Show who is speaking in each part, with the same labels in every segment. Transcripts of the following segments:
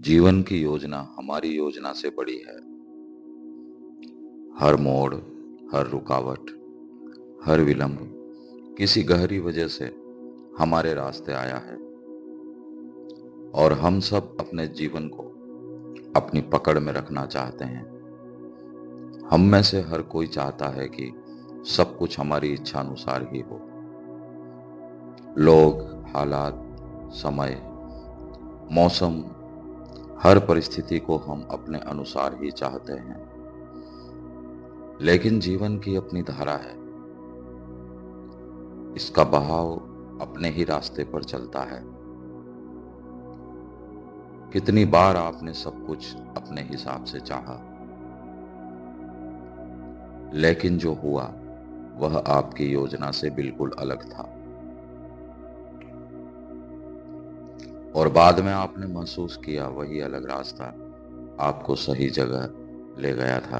Speaker 1: जीवन की योजना हमारी योजना से बड़ी है। हर मोड़, हर रुकावट, हर विलंब किसी गहरी वजह से हमारे रास्ते आया है और हम सब अपने जीवन को अपनी पकड़ में रखना चाहते हैं। हम में से हर कोई चाहता है कि सब कुछ हमारी इच्छा अनुसार ही हो। लोग, हालात, समय, मौसम, हर परिस्थिति को हम अपने अनुसार ही चाहते हैं। लेकिन जीवन की अपनी धारा है। इसका बहाव अपने ही रास्ते पर चलता है। कितनी बार आपने सब कुछ अपने हिसाब से चाहा, लेकिन जो हुआ वह आपकी योजना से बिल्कुल अलग था। और बाद में आपने महसूस किया वही अलग रास्ता आपको सही जगह ले गया था।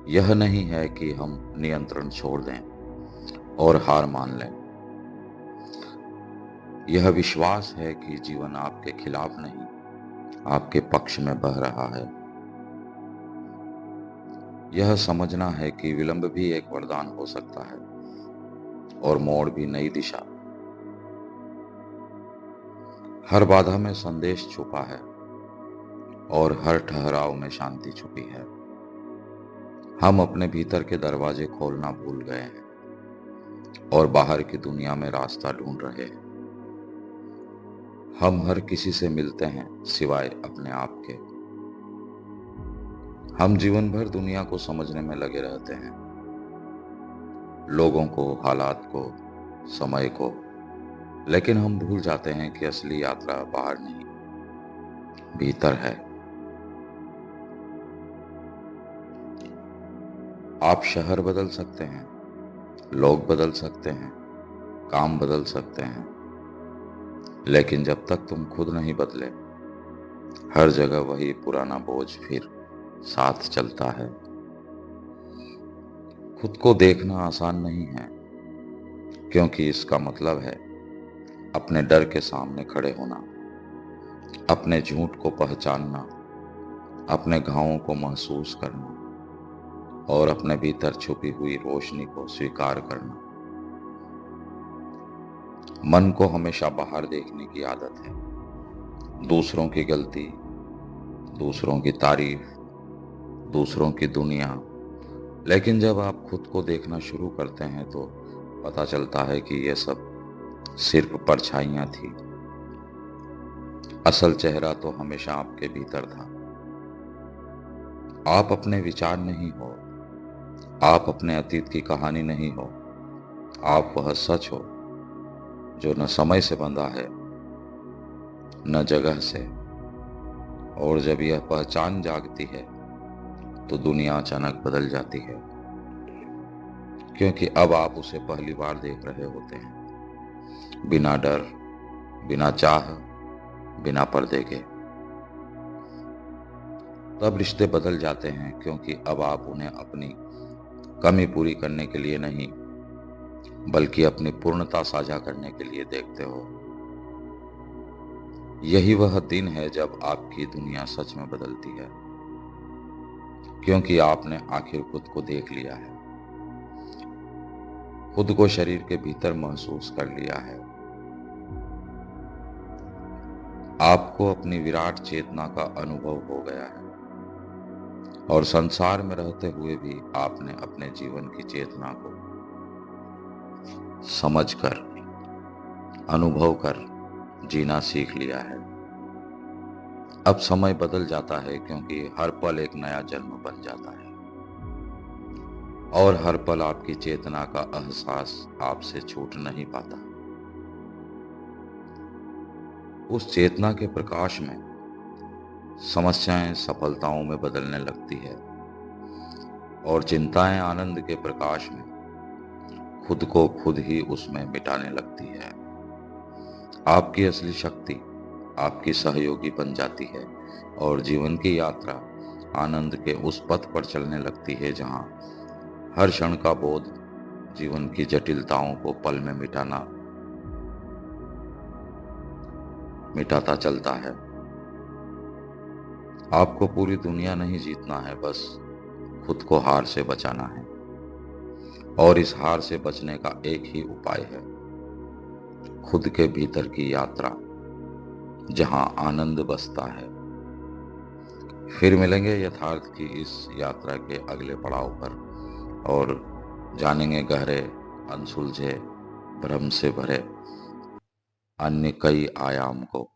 Speaker 1: यह नहीं है कि हम नियंत्रण छोड़ दें और हार मान लें। यह विश्वास है कि जीवन आपके खिलाफ नहीं, आपके पक्ष में बह रहा है। यह समझना है कि विलंब भी एक वरदान हो सकता है और मोड़ भी नई दिशा। हर बाधा में संदेश छुपा है और हर ठहराव में शांति छुपी है। हम अपने भीतर के दरवाजे खोलना भूल गए हैं और बाहर की दुनिया में रास्ता ढूंढ रहे हैं। हम हर किसी से मिलते हैं सिवाय अपने आप के। हम जीवन भर दुनिया को समझने में लगे रहते हैं, लोगों को, हालात को, समय को, लेकिन हम भूल जाते हैं कि असली यात्रा बाहर नहीं, भीतर है। आप शहर बदल सकते हैं, लोग बदल सकते हैं, काम बदल सकते हैं, लेकिन जब तक तुम खुद नहीं बदले, हर जगह वही पुराना बोझ फिर साथ चलता है। खुद को देखना आसान नहीं है, क्योंकि इसका मतलब है अपने डर के सामने खड़े होना, अपने झूठ को पहचानना, अपने घावों को महसूस करना और अपने भीतर छुपी हुई रोशनी को स्वीकार करना। मन को हमेशा बाहर देखने की आदत है, दूसरों की गलती, दूसरों की तारीफ, दूसरों की दुनिया। लेकिन जब आप खुद को देखना शुरू करते हैं तो पता चलता है कि यह सब सिर्फ परछाइयां थी। असल चेहरा तो हमेशा आपके भीतर था। आप अपने विचार नहीं हो, आप अपने अतीत की कहानी नहीं हो, आप वह सच हो जो न समय से बंधा है न जगह से। और जब यह पहचान जागती है तो दुनिया अचानक बदल जाती है, क्योंकि अब आप उसे पहली बार देख रहे होते हैं, बिना डर, बिना चाह, बिना पर्दे के। तब रिश्ते बदल जाते हैं, क्योंकि अब आप उन्हें अपनी कमी पूरी करने के लिए नहीं, बल्कि अपनी पूर्णता साझा करने के लिए देखते हो। यही वह दिन है जब आपकी दुनिया सच में बदलती है, क्योंकि आपने आखिर खुद को देख लिया है, खुद को शरीर के भीतर महसूस कर लिया है। आपको अपनी विराट चेतना का अनुभव हो गया है और संसार में रहते हुए भी आपने अपने जीवन की चेतना को समझकर, अनुभव कर जीना सीख लिया है। अब समय बदल जाता है, क्योंकि हर पल एक नया जन्म बन जाता है और हर पल आपकी चेतना का एहसास आपसे छूट नहीं पाता। उस चेतना के प्रकाश में समस्याएं सफलताओं में बदलने लगती है और चिंताएं आनंद के प्रकाश में खुद को खुद ही उसमें मिटाने लगती है। आपकी असली शक्ति आपकी सहयोगी बन जाती है और जीवन की यात्रा आनंद के उस पथ पर चलने लगती है जहां हर क्षण का बोध जीवन की जटिलताओं को पल में मिटाता चलता है। आपको पूरी दुनिया नहीं जीतना है, बस खुद को हार से बचाना है। और इस हार से बचने का एक ही उपाय है, खुद के भीतर की यात्रा, जहां आनंद बसता है। फिर मिलेंगे यथार्थ की इस यात्रा के अगले पड़ाव पर, और जानेंगे गहरे, अनसुलझे, भ्रम से भरे अन्य कई आयाम को।